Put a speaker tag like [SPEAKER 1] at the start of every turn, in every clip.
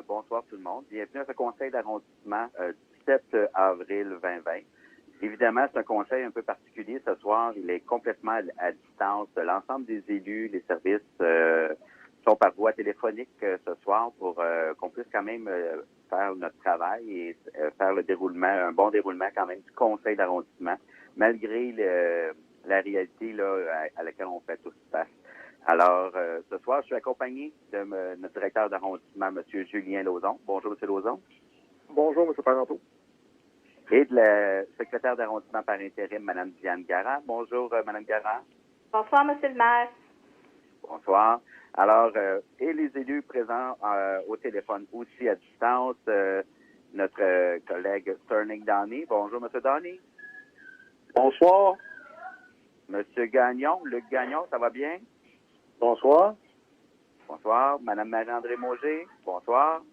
[SPEAKER 1] Bonsoir tout le monde. Bienvenue à ce conseil d'arrondissement du 7 avril 2020. Évidemment, c'est un conseil un peu particulier ce soir. Il est complètement à distance. L'ensemble des élus, les services sont par voie téléphonique ce soir pour qu'on puisse quand même faire notre travail et faire un bon déroulement quand même du conseil d'arrondissement, malgré la réalité là, à laquelle on fait tous face. Alors, ce soir, je suis accompagné de notre directeur d'arrondissement, M. Julien Lauzon. Bonjour, M. Lauzon.
[SPEAKER 2] Bonjour, M. Parenteau.
[SPEAKER 1] Et de la secrétaire d'arrondissement par intérim, Mme Diane Garand. Bonjour, Mme Garand.
[SPEAKER 3] Bonsoir, M. le maire.
[SPEAKER 1] Bonsoir. Alors, et les élus présents au téléphone aussi à distance, notre collègue Sterling Downey. Bonjour, M. Downey.
[SPEAKER 2] Bonsoir.
[SPEAKER 1] M. Gagnon, Luc Gagnon, ça va bien?
[SPEAKER 2] Bonsoir.
[SPEAKER 1] Bonsoir. Mme Marie-André Mauger. Bonsoir.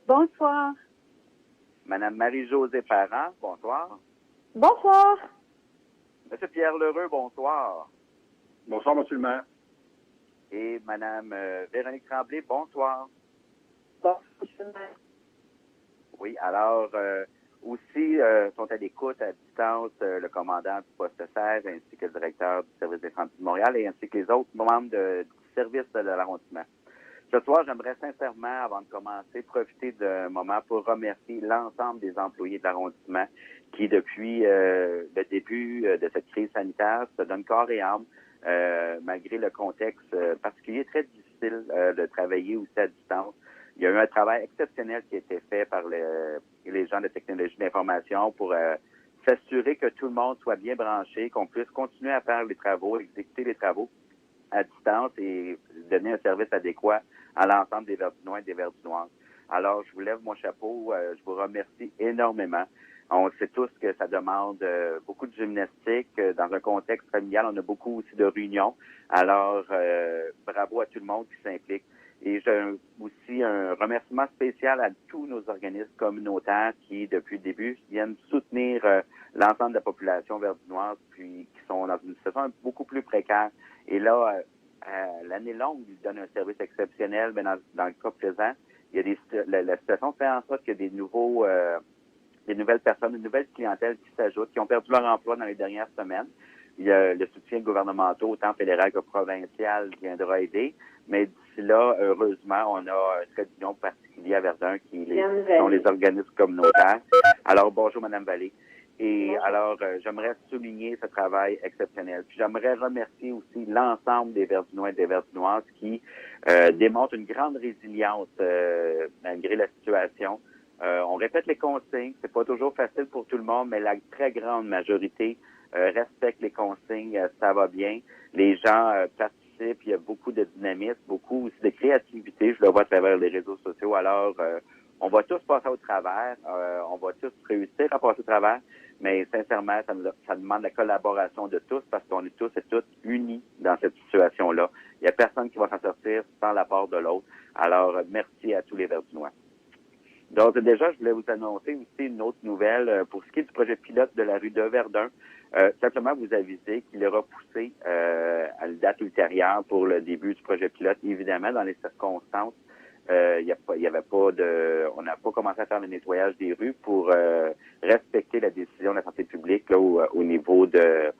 [SPEAKER 3] Bonsoir.
[SPEAKER 1] Mme Marie-Josée Parent. Bonsoir.
[SPEAKER 3] Bonsoir.
[SPEAKER 1] M. Pierre Lheureux, bonsoir.
[SPEAKER 2] Bonsoir, M. le maire.
[SPEAKER 1] Et Mme Véronique Tremblay, bonsoir.
[SPEAKER 3] Bonsoir, M. le maire.
[SPEAKER 1] Oui, alors, aussi sont à l'écoute à distance le commandant du poste 16 ainsi que le directeur du service d'incendie de Montréal et ainsi que les autres membres du service de l'arrondissement. Ce soir, j'aimerais sincèrement, avant de commencer, profiter d'un moment pour remercier l'ensemble des employés de l'arrondissement qui, depuis le début de cette crise sanitaire, se donnent corps et âme, malgré le contexte particulier, très difficile de travailler aussi à distance. Il y a eu un travail exceptionnel qui a été fait par les gens de technologie d'information pour s'assurer que tout le monde soit bien branché, qu'on puisse continuer à faire les travaux, exécuter les travaux à distance et donner un service adéquat à l'ensemble des Verdinois et des Verdinoises. Alors, je vous lève mon chapeau. Je vous remercie énormément. On sait tous que ça demande beaucoup de gymnastique. Dans un contexte familial, on a beaucoup aussi de réunions. Alors, bravo à tout le monde qui s'implique. Et j'ai aussi un remerciement spécial à tous nos organismes communautaires qui, depuis le début, viennent soutenir l'ensemble de la population verdinoise, puis qui sont dans une situation beaucoup plus précaire. Et là, l'année longue, ils donnent un service exceptionnel, mais dans le cas présent, il y a la situation fait en sorte qu'il y a des nouvelles personnes, une nouvelle clientèle qui s'ajoute, qui ont perdu leur emploi dans les dernières semaines. Il y a le soutien gouvernemental, autant fédéral que provincial, qui viendra aider. Mais d'ici là, heureusement, on a un trait d'union particulier à Verdun qui sont les organismes communautaires. Alors, bonjour, Mme Vallée. Et bonjour. Alors, j'aimerais souligner ce travail exceptionnel. Puis j'aimerais remercier aussi l'ensemble des Verdinois et des Verdinoises qui démontrent une grande résilience malgré la situation. On répète les consignes. C'est pas toujours facile pour tout le monde, mais la très grande majorité respecte les consignes. Ça va bien. Les gens participent. Il y a beaucoup de dynamisme, beaucoup aussi de créativité. Je le vois à travers les réseaux sociaux. Alors, on va tous passer au travers. On va tous réussir à passer au travers. Mais sincèrement, ça demande la collaboration de tous parce qu'on est tous et toutes unis dans cette situation-là. Il n'y a personne qui va s'en sortir sans l'apport de l'autre. Alors, merci à tous les Verdinois. Donc, déjà, je voulais vous annoncer aussi une autre nouvelle pour ce qui est du projet pilote de la rue de Verdun. Simplement vous aviser qu'il est repoussé à une date ultérieure pour le début du projet pilote. Évidemment, dans les circonstances, on n'a pas commencé à faire le nettoyage des rues pour respecter la décision de la santé publique là, au niveau de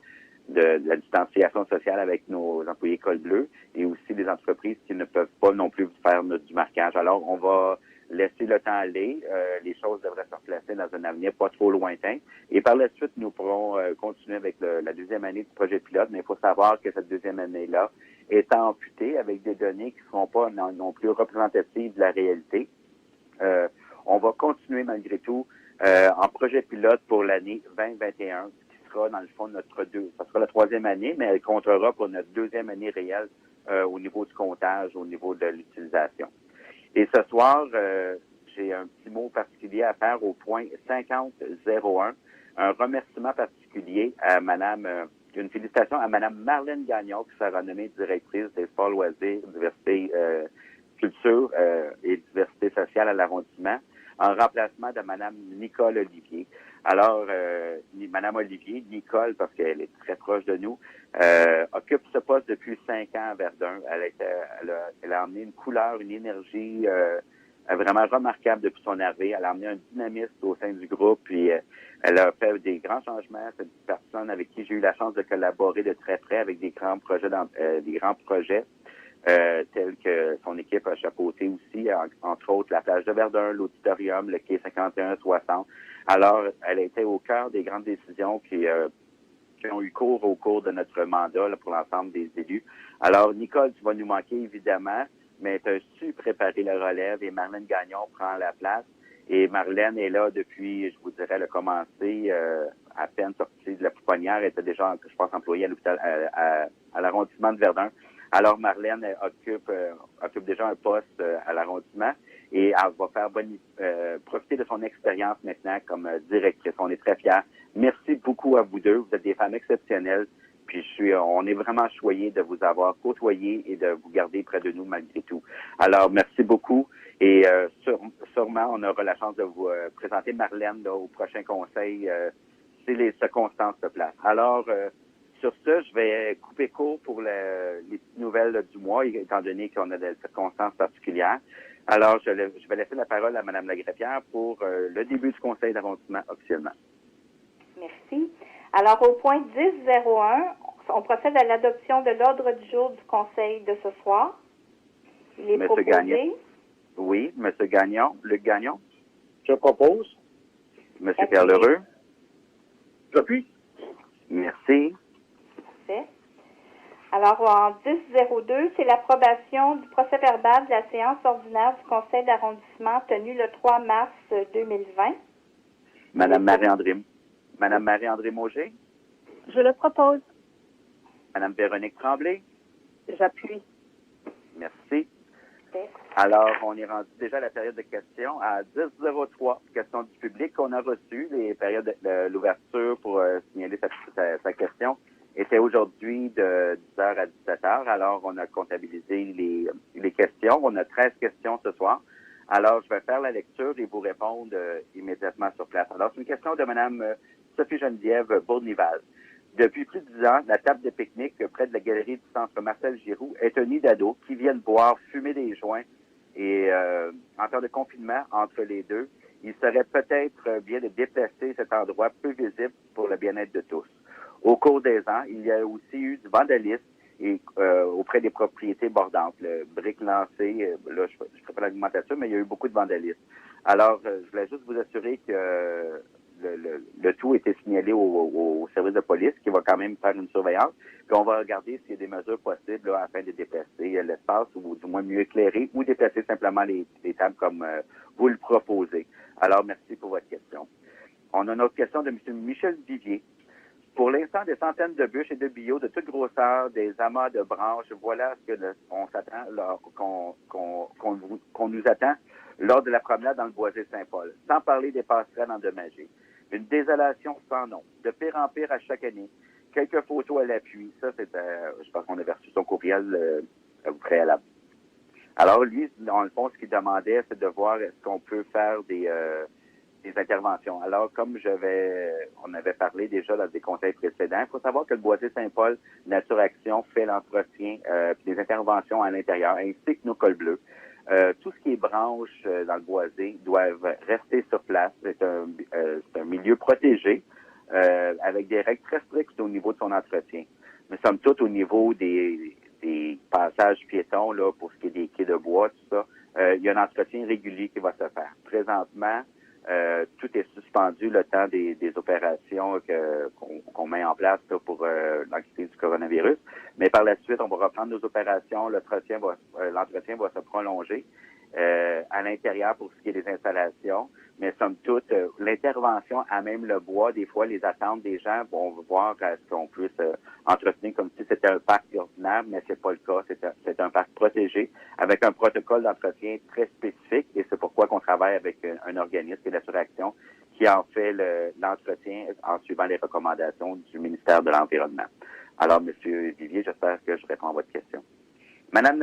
[SPEAKER 1] la distanciation sociale avec nos employés col bleu et aussi des entreprises qui ne peuvent pas non plus faire du marquage. Alors, on va laisser le temps aller. Les choses devraient se replacer dans un avenir pas trop lointain. Et par la suite, nous pourrons continuer avec la deuxième année du projet pilote, mais il faut savoir que cette deuxième année-là est amputée avec des données qui ne seront pas non plus représentatives de la réalité. On va continuer malgré tout en projet pilote pour l'année 2021, qui sera dans le fond ça sera la troisième année, mais elle comptera pour notre deuxième année réelle au niveau du comptage, au niveau de l'utilisation. Et ce soir, j'ai un petit mot particulier à faire au point 5001. Un remerciement particulier à une félicitation à Mme Marlène Gagnon, qui sera nommée directrice des sports loisirs, diversité, culture et diversité sociale à l'arrondissement, en remplacement de Mme Nicole Olivier. Alors, Mme Olivier, Nicole, parce qu'elle est très proche de nous, occupe ce poste depuis 5 ans à Verdun. Elle a emmené une couleur, une énergie vraiment remarquable depuis son arrivée. Elle a amené un dynamisme au sein du groupe, puis elle a fait des grands changements. C'est une personne avec qui j'ai eu la chance de collaborer de très près avec des grands projets, tels que son équipe a chapeauté aussi, entre autres la plage de Verdun, l'auditorium, le quai 51-60. Alors, elle était au cœur des grandes décisions qui ont eu cours au cours de notre mandat là, pour l'ensemble des élus. Alors, Nicole, tu vas nous manquer évidemment, mais tu as su préparer le relève et Marlène Gagnon prend la place. Et Marlène est là depuis, je vous dirais, elle a commencé à peine sortie de la pouponnière, elle était déjà, je pense, employée à l'hôpital, à l'arrondissement de Verdun. Alors, Marlène occupe déjà un poste à l'arrondissement et elle va faire profiter de son expérience maintenant comme directrice. On est très fiers. Merci beaucoup à vous deux. Vous êtes des femmes exceptionnelles. Puis on est vraiment choyés de vous avoir côtoyé et de vous garder près de nous malgré tout. Alors, merci beaucoup. Et sûrement, on aura la chance de vous présenter Marlène là, au prochain conseil si les circonstances se placent. Alors, sur ce, je vais couper court pour les petites nouvelles là, du mois, étant donné qu'on a des circonstances particulières. Alors, je vais laisser la parole à Mme Lagrépierre pour le début du conseil d'arrondissement officiellement.
[SPEAKER 3] Merci. Alors, au point 10.01, on procède à l'adoption de l'ordre du jour du conseil de ce soir. Il est proposé.
[SPEAKER 1] Gagnon. Oui, M. Gagnon. Luc Gagnon.
[SPEAKER 2] Je propose.
[SPEAKER 1] M. Pierre-Lheureux.
[SPEAKER 2] J'appuie.
[SPEAKER 3] Parfait.
[SPEAKER 1] Merci.
[SPEAKER 3] Alors, en 10.02, c'est l'approbation du procès-verbal de la séance ordinaire du conseil d'arrondissement tenue le 3 mars 2020.
[SPEAKER 1] Mme Marie-André Mauger.
[SPEAKER 3] Je le propose.
[SPEAKER 1] Mme Véronique Tremblay.
[SPEAKER 3] J'appuie.
[SPEAKER 1] Merci.
[SPEAKER 3] Parfait.
[SPEAKER 1] Alors, on est rendu déjà à la période de questions. À 10.03, questions du public qu'on a reçues. Les périodes de l'ouverture pour signaler sa question étaient aujourd'hui de 10h à 17h. Alors, on a comptabilisé les questions. On a 13 questions ce soir. Alors, je vais faire la lecture et vous répondre immédiatement sur place. Alors, c'est une question de Mme Sophie-Geneviève Bournival. Depuis plus de 10 ans, la table de pique-nique près de la galerie du centre Marcel Giroux est un nid d'ados qui viennent boire, fumer des joints et en temps de confinement entre les deux, il serait peut-être bien de déplacer cet endroit peu visible pour le bien-être de tous. Au cours des ans, il y a aussi eu du vandalisme et auprès des propriétés bordantes. Le brique lancé, là, je ne ferai pas l'argumentation, mais il y a eu beaucoup de vandalisme. Alors, je voulais juste vous assurer que le tout a été signalé au service de police qui va quand même faire une surveillance. Puis on va regarder s'il y a des mesures possibles là, afin de déplacer l'espace ou du moins mieux éclairer ou déplacer simplement les tables comme vous le proposez. Alors, merci pour votre question. On a une autre question de M. Michel Vivier. Pour l'instant, des centaines de bûches et de billots de toute grosseur, des amas de branches, voilà ce que on s'attend, qu'on nous attend lors de la promenade dans le Boisé Saint-Paul, sans parler des passerelles endommagées. Une désolation sans nom, de pire en pire à chaque année. Quelques photos à l'appui. Ça, je pense qu'on avait reçu son courriel au préalable. Alors, lui, dans le fond, ce qu'il demandait, c'est de voir est-ce qu'on peut faire des interventions. Alors, comme on avait parlé déjà dans des conseils précédents, il faut savoir que le Boisé Saint-Paul Nature Action fait l'entretien puis des interventions à l'intérieur, ainsi que nos cols bleus. Tout ce qui est branches dans le boisé doivent rester sur place. C'est un milieu protégé avec des règles très strictes au niveau de son entretien. Mais somme toute, au niveau des passages piétons, là, pour ce qui est des quais de bois, tout ça, il y a un entretien régulier qui va se faire. Présentement, tout est suspendu le temps des opérations qu'on met en place là, pour l'anxiété du coronavirus. Mais par la suite, on va reprendre nos opérations. L'entretien va se prolonger à l'intérieur pour ce qui est des installations. Mais somme toute, l'intervention à même le bois, des fois, les attentes des gens vont voir est-ce qu'on puisse entretenir comme si c'était un parc ordinaire, mais c'est pas le cas. C'est un parc protégé avec un protocole d'entretien très spécifique et c'est pourquoi qu'on travaille avec un organisme qui est Nature Action qui en fait l'entretien en suivant les recommandations du ministère de l'Environnement. Alors, M. Vivier, j'espère que je réponds à votre question. Mme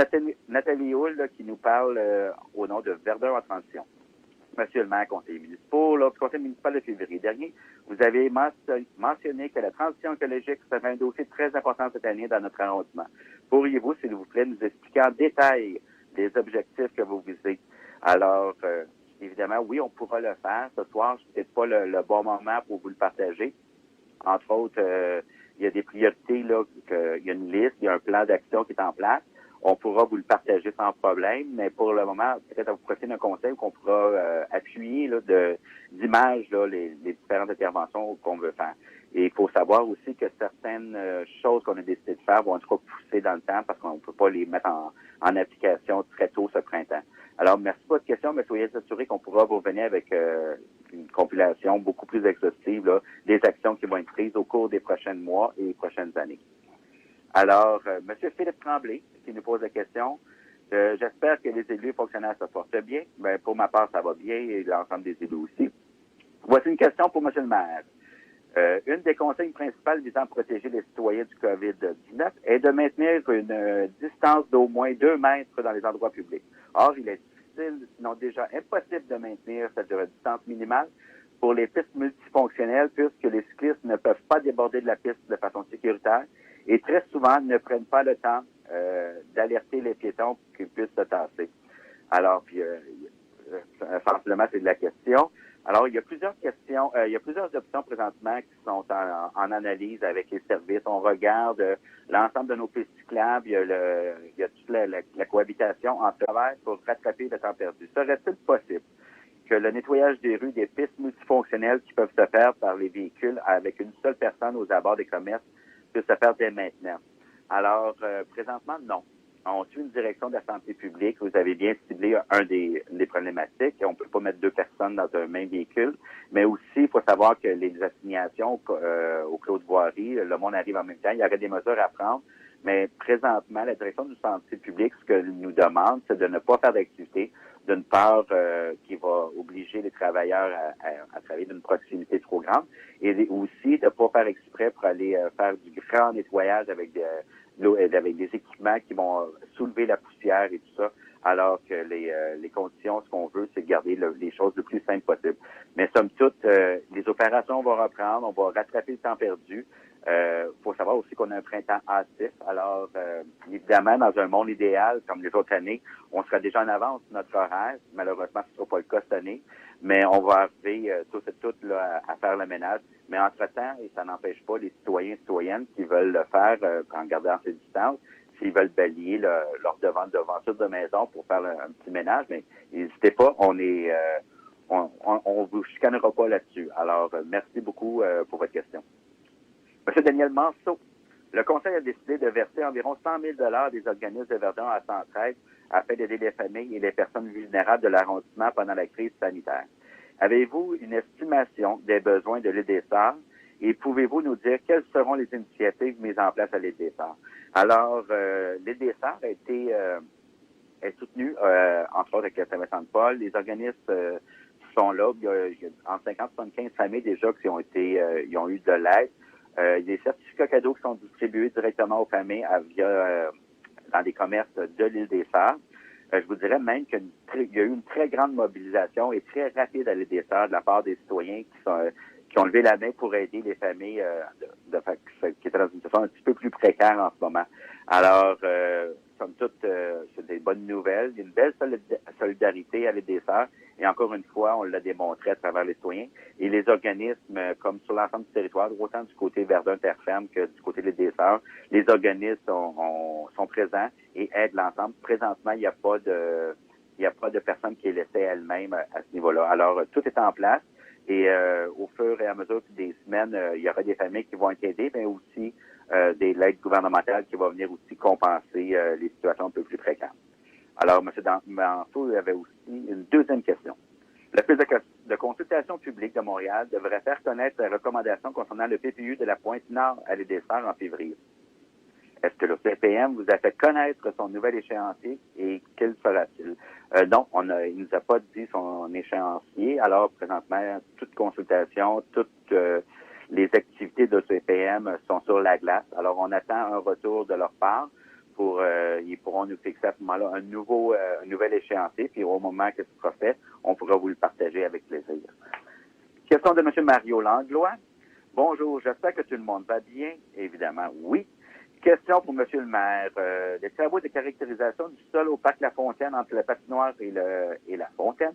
[SPEAKER 1] Nathalie Hull, là, qui nous parle au nom de Verdun en transition. Monsieur le maire, conseiller municipal, lors du conseil municipal de février dernier, vous avez mentionné que la transition écologique serait un dossier très important cette année dans notre arrondissement. Pourriez-vous, s'il vous plaît, nous expliquer en détail les objectifs que vous visez? Alors, évidemment, oui, on pourra le faire. Ce soir, c'est peut-être pas le bon moment pour vous le partager. Entre autres, il y a des priorités, là, il y a une liste, il y a un plan d'action qui est en place. On pourra vous le partager sans problème, mais pour le moment, peut-être à vous profiter d'un conseil qu'on pourra appuyer là, d'images là, les différentes interventions qu'on veut faire. Et il faut savoir aussi que certaines choses qu'on a décidé de faire vont être repoussées dans le temps parce qu'on ne peut pas les mettre en application très tôt ce printemps. Alors, merci pour votre question, mais soyez assurés qu'on pourra vous revenir avec une compilation beaucoup plus exhaustive là, des actions qui vont être prises au cours des prochains mois et prochaines années. Alors, M. Philippe Tremblay, qui nous pose la question, j'espère que les élus et fonctionnaires se portent bien. Ben, pour ma part, ça va bien et l'ensemble des élus aussi. Voici une question pour M. le maire. Une des consignes principales visant à protéger les citoyens du COVID-19 est de maintenir une distance d'au moins 2 mètres dans les endroits publics. Or, il est difficile, sinon déjà impossible de maintenir cette distance minimale pour les pistes multifonctionnelles puisque les cyclistes ne peuvent pas déborder de la piste de façon sécuritaire et très souvent ne prennent pas le temps d'alerter les piétons pour qu'ils puissent se tasser. Alors, puis, sensiblement, c'est de la question. Alors, il y a plusieurs questions, il y a plusieurs options présentement qui sont en analyse avec les services. On regarde l'ensemble de nos pistes cyclables, il y a toute la cohabitation en travers pour rattraper le temps perdu. Serait-il possible que le nettoyage des rues, des pistes multifonctionnelles qui peuvent se faire par les véhicules avec une seule personne aux abords des commerces puisse se faire dès maintenant? Alors, présentement, non. On suit une direction de la santé publique. Vous avez bien ciblé une des problématiques. On ne peut pas mettre 2 personnes dans un même véhicule. Mais aussi, il faut savoir que les assignations au Clos de Voirie, le monde arrive en même temps. Il y aurait des mesures à prendre. Mais présentement, la direction de la santé publique, ce qu'elle nous demande, c'est de ne pas faire d'activité, d'une part qui va obliger les travailleurs à travailler d'une proximité trop grande, et aussi de ne pas faire exprès pour aller faire du grand nettoyage avec des équipements qui vont soulever la poussière et tout ça, alors que les conditions, ce qu'on veut, c'est garder les choses le plus simples possible. Mais somme toute, les opérations vont reprendre, on va rattraper le temps perdu. Faut savoir aussi qu'on a un printemps hâtif. Alors, évidemment, dans un monde idéal, comme les autres années, on sera déjà en avance sur notre horaire. Malheureusement, ce ne sera pas le cas cette année. Mais on va arriver tous et toutes là, à faire le ménage. Mais entre-temps, et ça n'empêche pas les citoyens et citoyennes qui veulent le faire en gardant ces distances, s'ils veulent balayer leur devanture de maison pour faire un petit ménage, mais n'hésitez pas, on vous chicanera pas là-dessus. Alors, merci beaucoup pour votre question. Monsieur Daniel Manceau, le Conseil a décidé de verser environ 100 000 $ des organismes de Verdun à Centraide afin d'aider les familles et les personnes vulnérables de l'arrondissement pendant la crise sanitaire. Avez-vous une estimation des besoins de l'EDSAR et pouvez-vous nous dire quelles seront les initiatives mises en place à l'EDSAR? Alors, l'EDSAR est soutenu, entre autres, avec le Saint-Vincent-de-Paul. Les organismes sont là. Il y a entre 50 et 75 familles déjà qui ont eu de l'aide. Des certificats cadeaux qui sont distribués directement aux familles dans des commerces de l'île des Sœurs. Je vous dirais même qu'il y a eu une très grande mobilisation et très rapide à l'île des Sœurs de la part des citoyens qui ont levé la main pour aider les familles qui étaient dans une situation un petit peu plus précaire en ce moment. Alors, somme toute, c'est des bonnes nouvelles. Il y a une belle solidarité à l'île des Sœurs. Et encore une fois, on l'a démontré à travers les citoyens. Et les organismes, comme sur l'ensemble du territoire, autant du côté Verdun-Terre-Ferme que du côté des Sœurs, les organismes sont présents et aident l'ensemble. Présentement, il n'y a pas de personne qui est laissée elle-même à ce niveau-là. Alors, tout est en place. Et au fur et à mesure des semaines, il y aura des familles qui vont être aidées, mais aussi des l'aide gouvernementale qui va venir aussi compenser les situations un peu plus précaires. Alors, M. Manceau avait aussi une deuxième question. L'Office de consultation publique de Montréal devrait faire connaître les recommandations concernant le PPU de la Pointe-Nord à l'EDSAR en février. Est-ce que le CPM vous a fait connaître son nouvel échéancier et quel sera-t-il? Non, il nous a pas dit son échéancier. Alors, présentement, toute consultation, toutes les activités de CPM sont sur la glace. Alors, on attend un retour de leur part. Ils pourront nous fixer à ce moment-là un nouvel échéancier, puis au moment que ce sera fait, on pourra vous le partager avec plaisir. Question de M. Mario Langlois. Bonjour, j'espère que tout le monde va bien. Évidemment, oui. Question pour M. le maire. Les travaux de caractérisation du sol au parc La Fontaine entre la patinoire et la fontaine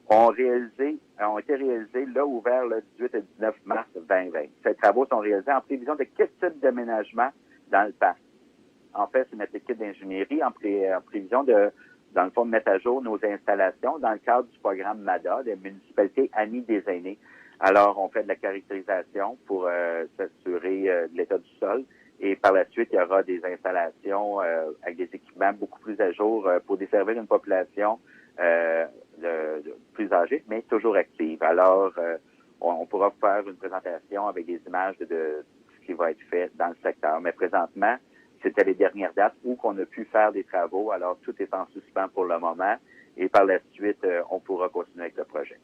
[SPEAKER 1] ont été réalisés là ouvert le 18 et 19 mars 2020. Ces travaux sont réalisés en prévision de quel type d'aménagement dans le parc? En fait, c'est notre équipe d'ingénierie en prévision de, dans le fond, de mettre à jour nos installations dans le cadre du programme MADA, des municipalités amies des aînés. Alors, on fait de la caractérisation pour s'assurer de l'état du sol. Et par la suite, il y aura des installations avec des équipements beaucoup plus à jour pour desservir une population plus âgée, mais toujours active. Alors, on pourra faire une présentation avec des images de ce qui va être fait dans le secteur. Mais présentement, c'était les dernières dates où on a pu faire des travaux. Alors, tout est en suspens pour le moment. Et par la suite, on pourra continuer avec le projet.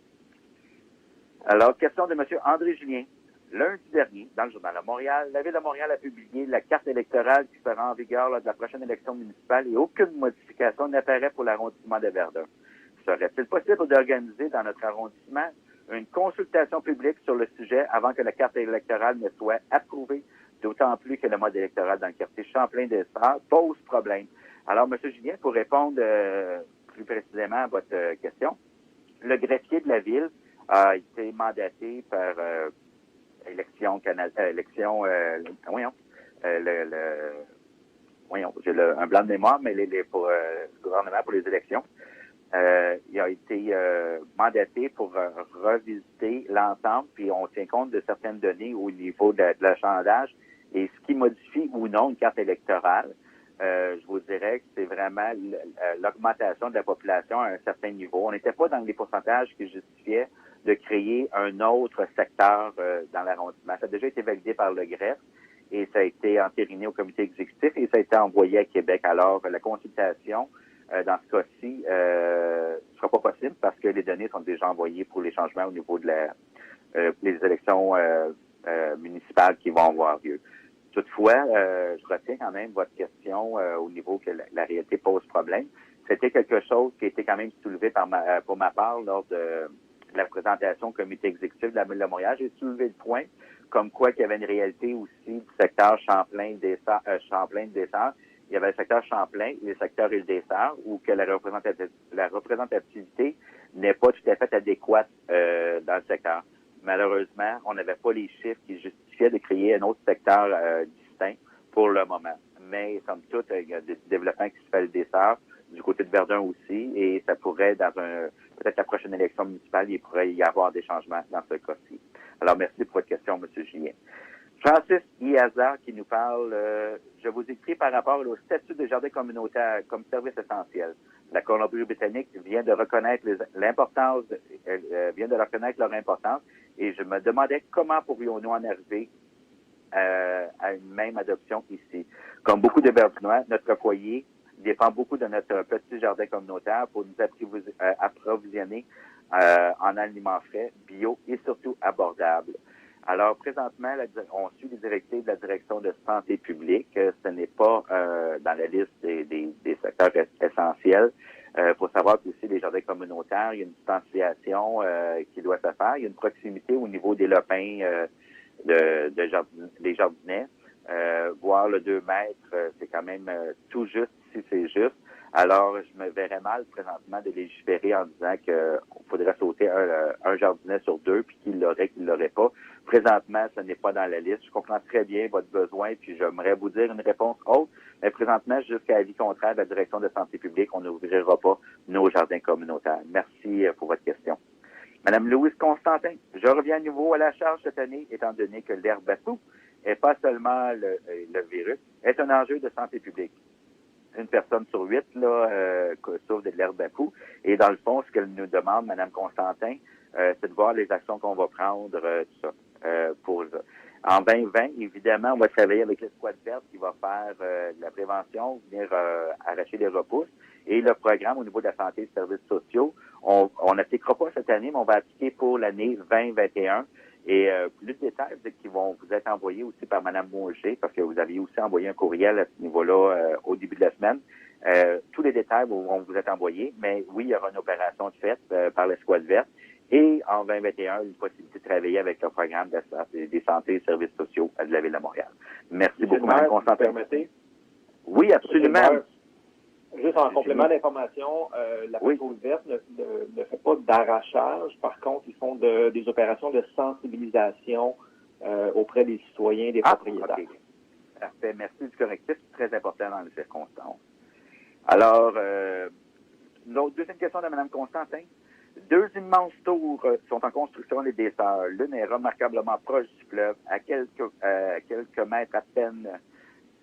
[SPEAKER 1] Alors, question de M. André Julien. Lundi dernier, dans le Journal de Montréal, la Ville de Montréal a publié la carte électorale qui sera en vigueur lors de la prochaine élection municipale et aucune modification n'apparaît pour l'arrondissement de Verdun. Serait-il possible d'organiser dans notre arrondissement une consultation publique sur le sujet avant que la carte électorale ne soit approuvée, d'autant plus que le mode électoral dans le quartier Champlain-des-Sœurs pose problème? Alors, M. Julien, pour répondre plus précisément à votre question, le greffier de la Ville a été mandaté par j'ai un blanc de mémoire, mais pour le gouvernement pour les élections. Il a été mandaté pour revisiter l'ensemble, puis on tient compte de certaines données au niveau de l'achalandage et ce qui modifie ou non une carte électorale. Je vous dirais que c'est vraiment l'augmentation de la population à un certain niveau. On n'était pas dans les pourcentages qui justifiaient de créer un autre secteur dans l'arrondissement. Ça a déjà été validé par le greffe et ça a été entériné au comité exécutif et ça a été envoyé à Québec. Alors, la consultation, dans ce cas-ci, ne sera pas possible parce que les données sont déjà envoyées pour les changements au niveau de les élections municipales qui vont avoir lieu. Toutefois, je retiens quand même votre question au niveau que la réalité pose problème. C'était quelque chose qui a été quand même soulevé pour ma part lors de la présentation au comité exécutif de la Ville de Montréal. J'ai soulevé le point comme quoi qu'il y avait une réalité aussi du secteur Champlain-des-Sœurs. Il y avait le secteur Champlain et le secteur Île-des-Sœurs où que la représentativité n'est pas tout à fait adéquate dans le secteur. Malheureusement, on n'avait pas les chiffres qui justifiaient de créer un autre secteur distinct pour le moment. Mais, somme toute, il y a des développements qui se fait des Sœurs, du côté de Verdun aussi, et ça pourrait, peut-être la prochaine élection municipale, il pourrait y avoir des changements dans ce cas-ci. Alors, merci pour votre question, M. Julien. Francis Iazard qui nous parle, je vous écris par rapport au statut de jardin communautaire comme service essentiel. La Colombie-Britannique vient de reconnaître leur importance et je me demandais comment pourrions-nous en arriver à une même adoption ici. Comme beaucoup de Verdinois, notre foyer dépend beaucoup de notre petit jardin communautaire pour nous approvisionner en aliments frais, bio et surtout abordables. Alors, présentement, on suit les directives de la direction de santé publique. Ce n'est pas dans la liste des secteurs essentiels. Faut savoir qu'aussi les jardins communautaires, il y a une distanciation qui doit se faire. Il y a une proximité au niveau des lopins des jardinets. Voir le 2 mètres, c'est quand même tout juste si c'est juste. Alors, je me verrais mal présentement de légiférer en disant qu'il faudrait sauter un jardinet sur 2, puis qu'il l'aurait pas. Présentement, ce n'est pas dans la liste. Je comprends très bien votre besoin, puis j'aimerais vous dire une réponse autre. Mais présentement, jusqu'à l'avis contraire de la direction de santé publique, on n'ouvrira pas nos jardins communautaires. Merci pour votre question. Madame Louise Constantin, je reviens à nouveau à la charge cette année, étant donné que l'herbe à tout, et pas seulement le virus, est un enjeu de santé publique. Une personne sur 8 souffre de l'herbe à poux. Et dans le fond, ce qu'elle nous demande, Mme Constantin, c'est de voir les actions qu'on va prendre pour ça. En 2020, évidemment, on va travailler avec l'Escouade verte qui va faire de la prévention, venir arracher les repousses. Et le programme au niveau de la santé et des services sociaux, on n'appliquera pas cette année, mais on va appliquer pour l'année 2021. Et plus de détails qui vont vous être envoyés aussi par Mme Mauger, parce que vous aviez aussi envoyé un courriel à ce niveau-là au début de la semaine. Tous les détails vont vous être envoyés, mais oui, il y aura une opération de faite par l'Escouade verte. Et en 2021, une possibilité de travailler avec le programme des santé et services sociaux de la Ville de Montréal. Merci beaucoup, Mme Constantin.
[SPEAKER 2] Vous permettez?
[SPEAKER 1] Oui, absolument.
[SPEAKER 2] Juste en complément d'information, la patrouille verte ne fait pas d'arrachage. Par contre, ils font des opérations de sensibilisation auprès des citoyens, des propriétaires.
[SPEAKER 1] Okay. Parfait. Merci du correctif. C'est très important dans les circonstances. Alors, notre deuxième question de Mme Constantin. 2 immenses tours sont en construction les Sœurs. L'une est remarquablement proche du fleuve, à quelques mètres à peine.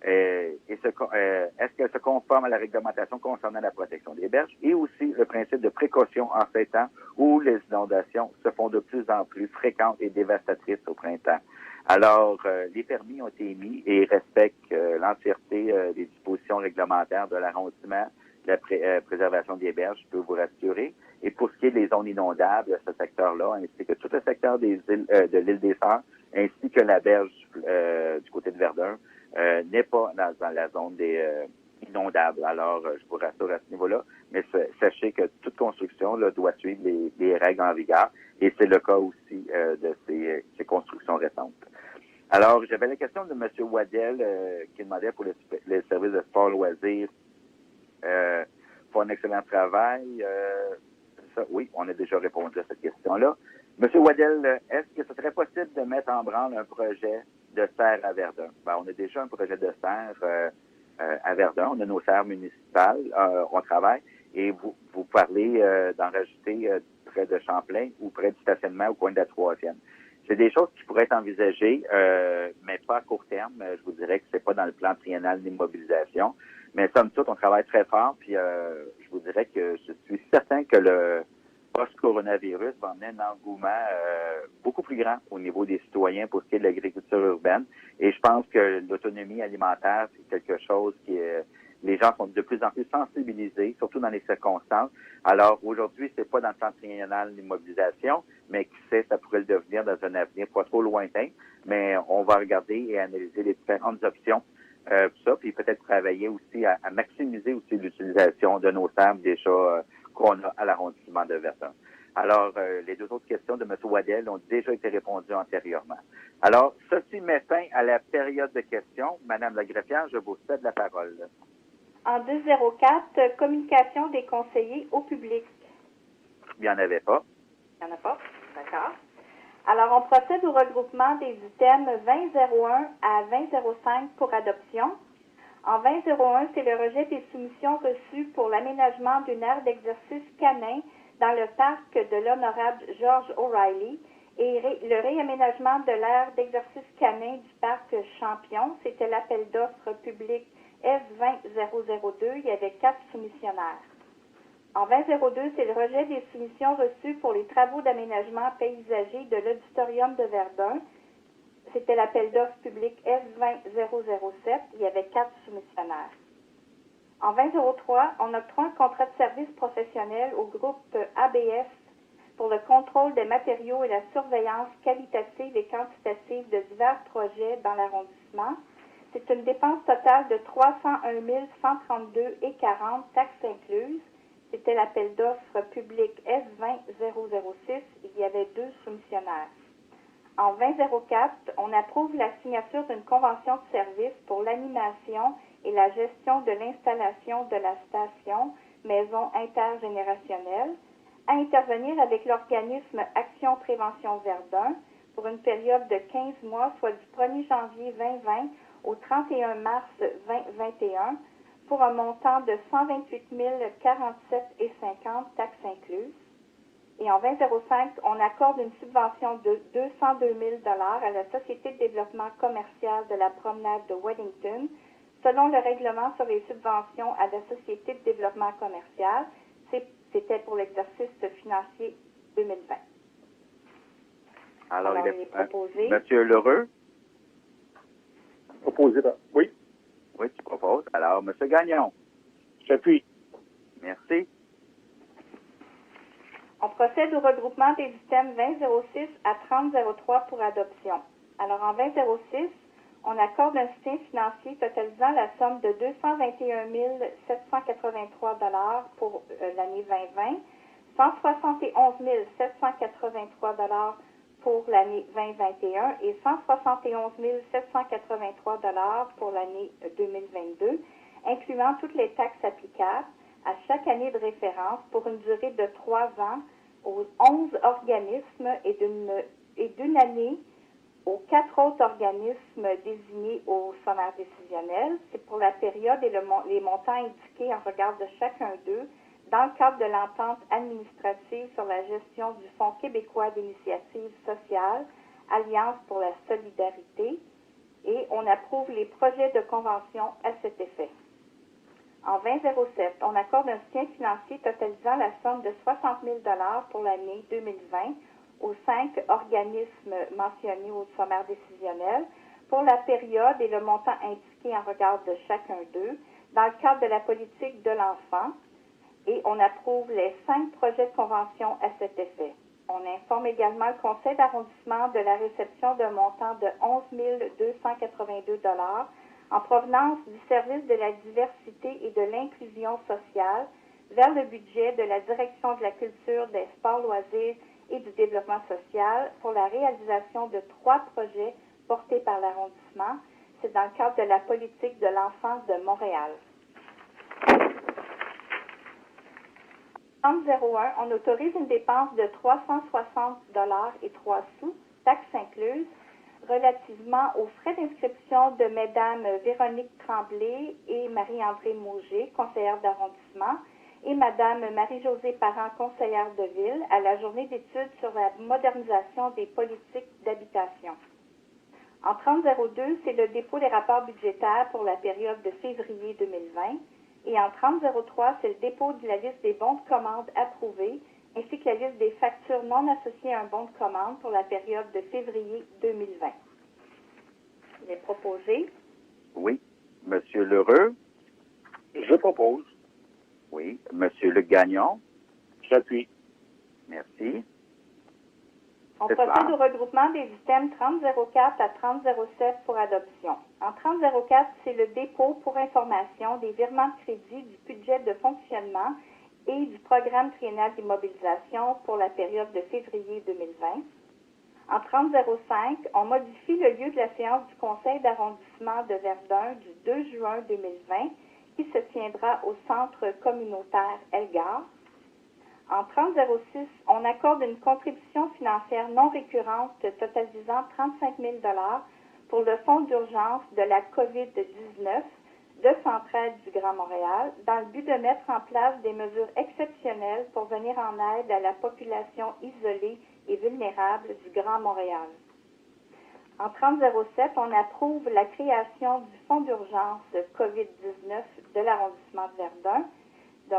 [SPEAKER 1] Est-ce qu'elle se conforme à la réglementation concernant la protection des berges et aussi le principe de précaution en ces temps où les inondations se font de plus en plus fréquentes et dévastatrices au printemps? Alors, les permis ont été émis et respectent l'entièreté des dispositions réglementaires de l'arrondissement, de la préservation des berges, je peux vous rassurer. Et pour ce qui est des zones inondables, ce secteur-là, ainsi que tout le secteur des îles, de l'île des Sœurs, ainsi que la berge du côté de Verdun, n'est pas dans la zone des inondables. Alors, je vous rassure à ce niveau-là, mais sachez que toute construction là, doit suivre les règles en vigueur, et c'est le cas aussi de ces constructions récentes. Alors, j'avais la question de M. Waddell qui demandait pour les services de sport loisirs font un excellent travail. Oui, on a déjà répondu à cette question-là. M. Waddell, est-ce que ce serait possible de mettre en branle un projet de serre à Verdun? On a déjà un projet de serre à Verdun. On a nos serres municipales. On travaille. Et vous parlez d'en rajouter près de Champlain ou près du stationnement au coin de la 3e. C'est des choses qui pourraient être envisagées, mais pas à court terme. Je vous dirais que c'est pas dans le plan triennal d'immobilisation. Mais somme toute, on travaille très fort, puis je vous dirais que je suis certain que le post-coronavirus va amener un engouement beaucoup plus grand au niveau des citoyens pour ce qui est de l'agriculture urbaine. Et je pense que l'autonomie alimentaire, c'est quelque chose qui est... Les gens sont de plus en plus sensibilisés, surtout dans les circonstances. Alors, aujourd'hui, c'est pas dans le plan triennal d'immobilisation, mais qui sait, ça pourrait le devenir dans un avenir pas trop lointain. Mais on va regarder et analyser les différentes options. Puis peut-être travailler aussi à maximiser aussi l'utilisation de nos serres déjà qu'on a à l'arrondissement de Verdun. Alors, les deux autres questions de M. Waddell ont déjà été répondues antérieurement. Alors, ceci met fin à la période de questions. Madame la greffière, je vous cède la parole.
[SPEAKER 3] En 204, communication des conseillers au public.
[SPEAKER 1] Il n'y en avait pas.
[SPEAKER 3] Il n'y en a pas? D'accord. Alors, on procède au regroupement des items 2001 à 2005 pour adoption. En 2001, c'est le rejet des soumissions reçues pour l'aménagement d'une aire d'exercice canin dans le parc de l'honorable George O'Reilly et le réaménagement de l'aire d'exercice canin du parc Champion. C'était l'appel d'offres public S20002. Il y avait 4 soumissionnaires. En 2002, c'est le rejet des soumissions reçues pour les travaux d'aménagement paysager de l'auditorium de Verdun. C'était l'appel d'offres public S20007. Il y avait 4 soumissionnaires. En 2003, on octroie un contrat de service professionnel au groupe ABS pour le contrôle des matériaux et la surveillance qualitative et quantitative de divers projets dans l'arrondissement. C'est une dépense totale de 301 132,40 taxes incluses. C'était l'appel d'offres public S20006. Il y avait 2 soumissionnaires. En 2004, on approuve la signature d'une convention de service pour l'animation et la gestion de l'installation de la station Maison intergénérationnelle à intervenir avec l'organisme Action Prévention Verdun pour une période de 15 mois, soit du 1er janvier 2020 au 31 mars 2021, pour un montant de 128 047,50 taxes incluses. Et en 2005, on accorde une subvention de 202 000 à la Société de développement commercial de la promenade de Wellington, selon le règlement sur les subventions à la Société de développement commercial. C'était pour l'exercice financier 2020.
[SPEAKER 1] Alors il est
[SPEAKER 3] proposé.
[SPEAKER 1] Monsieur Lheureux?
[SPEAKER 2] Proposé, oui.
[SPEAKER 1] Oui, tu proposes. Alors, Monsieur Gagnon?
[SPEAKER 2] J'appuie.
[SPEAKER 1] Merci.
[SPEAKER 3] On procède au regroupement des items 2006 à 3003 pour adoption. Alors, en 2006, on accorde un soutien financier totalisant la somme de 221 783 $ pour l'année 2020. 171 783 pour l'année 2021 et 171 783 pour l'année 2022, incluant toutes les taxes applicables à chaque année de référence pour une durée de 3 ans aux 11 organismes et d'une année aux 4 autres organismes désignés au sommaire décisionnel. C'est pour la période et les montants indiqués en regard de chacun d'eux dans le cadre de l'entente administrative sur la gestion du Fonds québécois d'initiative sociale, Alliance pour la solidarité, et on approuve les projets de convention à cet effet. En 2007, on accorde un soutien financier totalisant la somme de 60 000 pour l'année 2020 aux 5 organismes mentionnés au sommaire décisionnel pour la période et le montant indiqué en regard de chacun d'eux dans le cadre de la politique de l'enfant, et on approuve les 5 projets de convention à cet effet. On informe également le conseil d'arrondissement de la réception d'un montant de 11 282 en provenance du service de la diversité et de l'inclusion sociale vers le budget de la direction de la culture, des sports, loisirs et du développement social pour la réalisation de 3 projets portés par l'arrondissement. C'est dans le cadre de la politique de l'enfance de Montréal. 3001, on autorise une dépense de 360 et 3 sous, taxes incluses, relativement aux frais d'inscription de Mesdames Véronique Tremblay et Marie-André Mauger, conseillères d'arrondissement, et Madame Marie-Josée Parent, conseillère de ville, à la journée d'études sur la modernisation des politiques d'habitation. En 3002, c'est le dépôt des rapports budgétaires pour la période de février 2020. Et en 3003, c'est le dépôt de la liste des bons de commande approuvés, ainsi que la liste des factures non associées à un bon de commande pour la période de février 2020. Il est proposé.
[SPEAKER 1] Oui. Monsieur Lheureux?
[SPEAKER 4] Je propose.
[SPEAKER 1] Oui. Monsieur Le Gagnon?
[SPEAKER 4] J'appuie.
[SPEAKER 1] Merci.
[SPEAKER 3] On procède au regroupement des items 3004 à 3007 pour adoption. En 3004, c'est le dépôt pour information des virements de crédit du budget de fonctionnement et du programme triennal d'immobilisation pour la période de février 2020. En 3005, on modifie le lieu de la séance du conseil d'arrondissement de Verdun du 2 juin 2020 qui se tiendra au centre communautaire Elgar. En 3006, on accorde une contribution financière non récurrente totalisant 35 000 pour le fonds d'urgence de la COVID-19 de Centraide du Grand Montréal dans le but de mettre en place des mesures exceptionnelles pour venir en aide à la population isolée et vulnérable du Grand Montréal. En 3007, on approuve la création du fonds d'urgence COVID-19 de l'arrondissement de Verdun de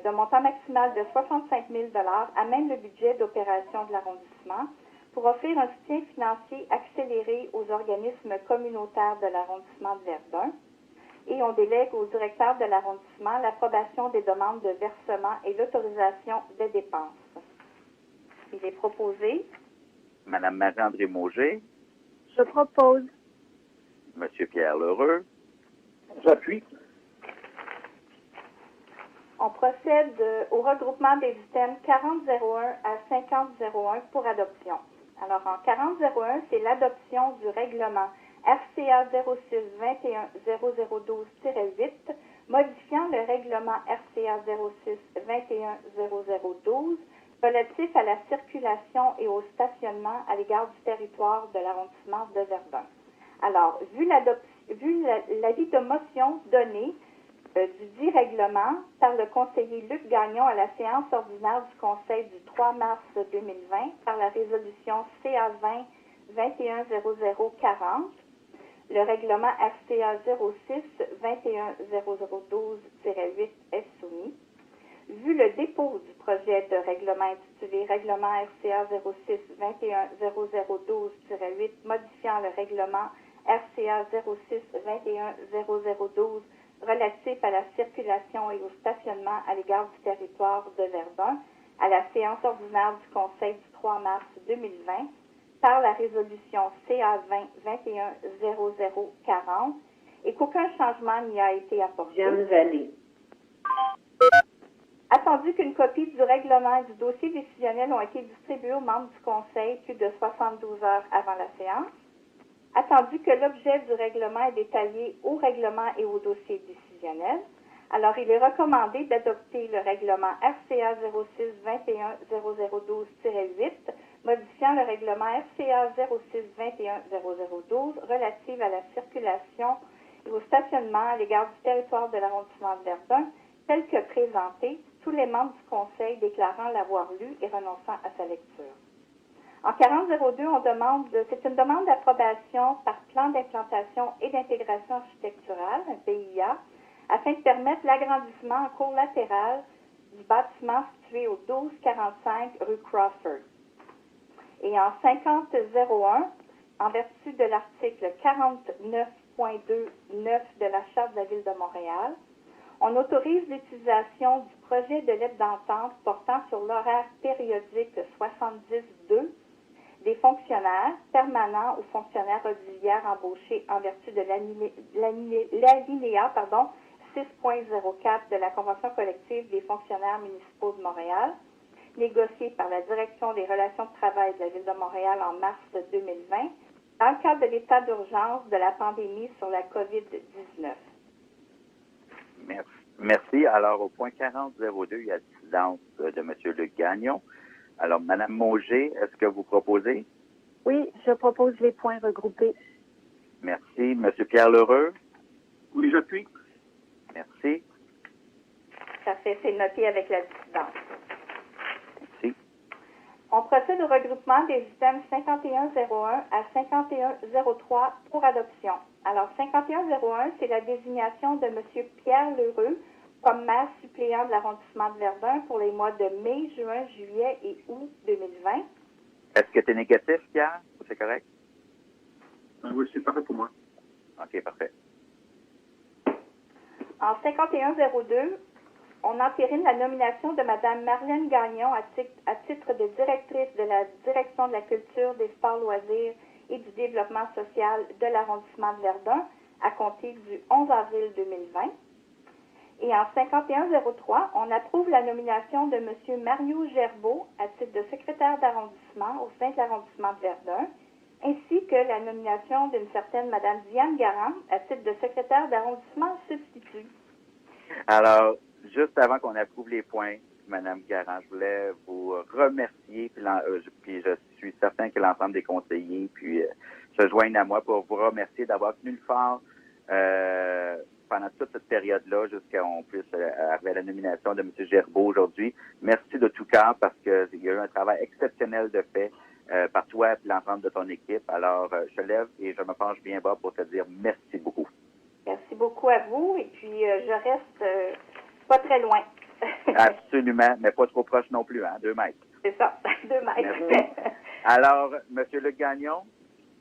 [SPEAKER 3] montant maximal de 65 000 amène le budget d'opération de l'arrondissement pour offrir un soutien financier accéléré aux organismes communautaires de l'arrondissement de Verdun. Et on délègue au directeur de l'arrondissement l'approbation des demandes de versement et l'autorisation des dépenses. Il est proposé.
[SPEAKER 1] Madame Marie-André Mauger?
[SPEAKER 5] Je propose.
[SPEAKER 1] Monsieur Pierre Lheureux?
[SPEAKER 4] J'appuie.
[SPEAKER 3] On procède au regroupement des items 4001 à 5001 pour adoption. Alors, en 4001, c'est l'adoption du règlement RCA 06-21-0012-8, modifiant le règlement RCA 06-21-0012 relatif à la circulation et au stationnement à l'égard du territoire de l'arrondissement de Verdun. Alors, vu l'avis de motion donné du dit règlement par le conseiller Luc Gagnon à la séance ordinaire du Conseil du 3 mars 2020 par la résolution CA 20-21-0040, le règlement RCA 06-21-0012-8 est soumis. Vu le dépôt du projet de règlement intitulé Règlement RCA 06-21-0012-8 modifiant le règlement RCA 06-21-0012 relatif à la circulation et au stationnement à l'égard du territoire de Verdun à la séance ordinaire du Conseil du 3 mars 2020 par la résolution CA 20-21-0040 et qu'aucun changement n'y a été apporté.
[SPEAKER 5] Jeanne Vallée.
[SPEAKER 3] Attendu qu'une copie du règlement et du dossier décisionnel ont été distribués aux membres du Conseil plus de 72 heures avant la séance. Attendu que l'objet du règlement est détaillé au règlement et au dossier décisionnel. Alors, il est recommandé d'adopter le règlement RCA 06-21-0012-8, modifiant le règlement RCA 06-21-0012 relatif à la circulation et au stationnement à l'égard du territoire de l'arrondissement de Verdun, tel que présenté, tous les membres du Conseil déclarant l'avoir lu et renonçant à sa lecture. En 4002, c'est une demande d'approbation par plan d'implantation et d'intégration architecturale, un PIA, afin de permettre l'agrandissement en cour latérale du bâtiment situé au 1245 rue Crawford. Et en 5001, en vertu de l'article 49.2.9 de la Charte de la Ville de Montréal, on autorise l'utilisation du projet de lettre d'entente portant sur l'horaire périodique 70.2 des fonctionnaires permanents ou fonctionnaires auxiliaires embauchés en vertu de l'alinéa 6.04 de la Convention collective des fonctionnaires municipaux de Montréal, négociée par la Direction des relations de travail de la Ville de Montréal en mars 2020, dans le cadre de l'état d'urgence de la pandémie sur la COVID-19.
[SPEAKER 1] Merci. Alors, au point 4002, il y a dissidence de M. Luc Gagnon. Alors, Mme Mauger, est-ce que vous proposez?
[SPEAKER 5] Oui, je propose les points regroupés.
[SPEAKER 1] Merci. M. Pierre Lheureux?
[SPEAKER 4] Oui, j'appuie.
[SPEAKER 1] Merci.
[SPEAKER 3] Ça fait, c'est noté avec la dissidence.
[SPEAKER 1] Merci.
[SPEAKER 3] On procède au regroupement des items 5101 à 5103 pour adoption. Alors, 5101, c'est la désignation de M. Pierre Lheureux comme maire suppléant de l'arrondissement de Verdun pour les mois de mai, juin, juillet et août 2020.
[SPEAKER 1] Est-ce que tu es négatif, Pierre? C'est correct?
[SPEAKER 4] Oui, c'est parfait pour moi.
[SPEAKER 1] OK, parfait.
[SPEAKER 3] En 5102, on entérine la nomination de Mme Marlène Gagnon à titre de directrice de la Direction de la culture, des sports, loisirs et du développement social de l'arrondissement de Verdun à compter du 11 avril 2020. Et en 5103, on approuve la nomination de M. Mario Gerbeau à titre de secrétaire d'arrondissement au sein de l'arrondissement de Verdun, ainsi que la nomination d'une certaine Mme Diane Garand à titre de secrétaire d'arrondissement substitut.
[SPEAKER 1] Alors, juste avant qu'on approuve les points, Mme Garand, je voulais vous remercier, puis je suis certain que l'ensemble des conseillers se joignent à moi pour vous remercier d'avoir tenu le fort pendant toute cette période-là jusqu'à qu'on puisse arriver à la nomination de M. Gerbeau aujourd'hui. Merci de tout cœur parce qu'il y a eu un travail exceptionnel de fait par toi et l'ensemble de ton équipe. Alors, je te lève et je me penche bien bas pour te dire merci beaucoup.
[SPEAKER 3] Merci beaucoup à vous et puis je reste pas très loin.
[SPEAKER 1] Absolument, mais pas trop proche non plus, 2 mètres.
[SPEAKER 3] C'est ça, 2 mètres.
[SPEAKER 1] Merci. Alors, M. Luc Gagnon?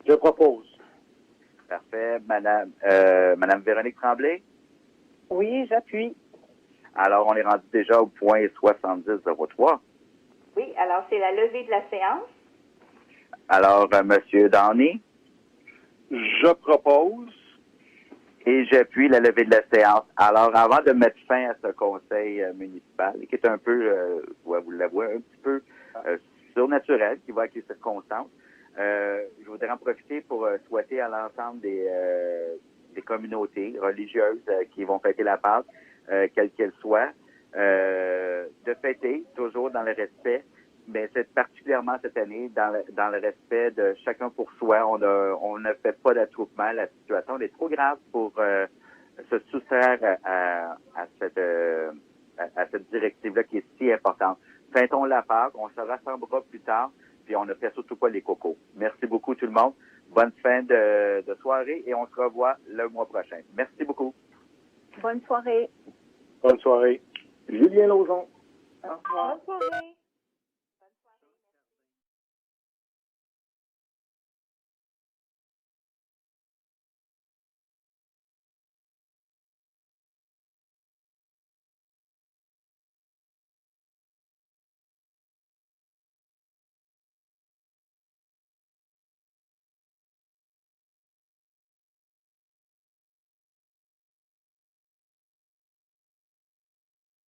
[SPEAKER 4] Je propose.
[SPEAKER 1] Parfait. Madame Véronique Tremblay?
[SPEAKER 5] Oui, j'appuie.
[SPEAKER 1] Alors, on est rendu déjà au point 7003.
[SPEAKER 3] Oui, alors c'est la levée de la séance.
[SPEAKER 1] Alors, M. Downey?
[SPEAKER 4] Je propose.
[SPEAKER 1] Et j'appuie la levée de la séance. Alors, avant de mettre fin à ce conseil municipal, qui est un peu, je dois vous l'avouer, un petit peu surnaturel, qui va avec les circonstances, je voudrais en profiter pour souhaiter à l'ensemble des communautés religieuses qui vont fêter la Pâque, quelle qu'elle soit, de fêter toujours dans le respect, mais c'est particulièrement cette année dans le respect de chacun pour soi. On ne fait pas d'attroupement. La situation est trop grave pour se soustraire à cette directive-là qui est si importante. Fêtons la Pâque, on se rassemblera plus tard, puis on ne fait surtout pas les cocos. Merci beaucoup tout le monde. Bonne fin de soirée et on se revoit le mois prochain. Merci beaucoup.
[SPEAKER 5] Bonne soirée.
[SPEAKER 4] Bonne soirée. Julien Lauzon.
[SPEAKER 5] Au revoir.
[SPEAKER 3] Bonne soirée.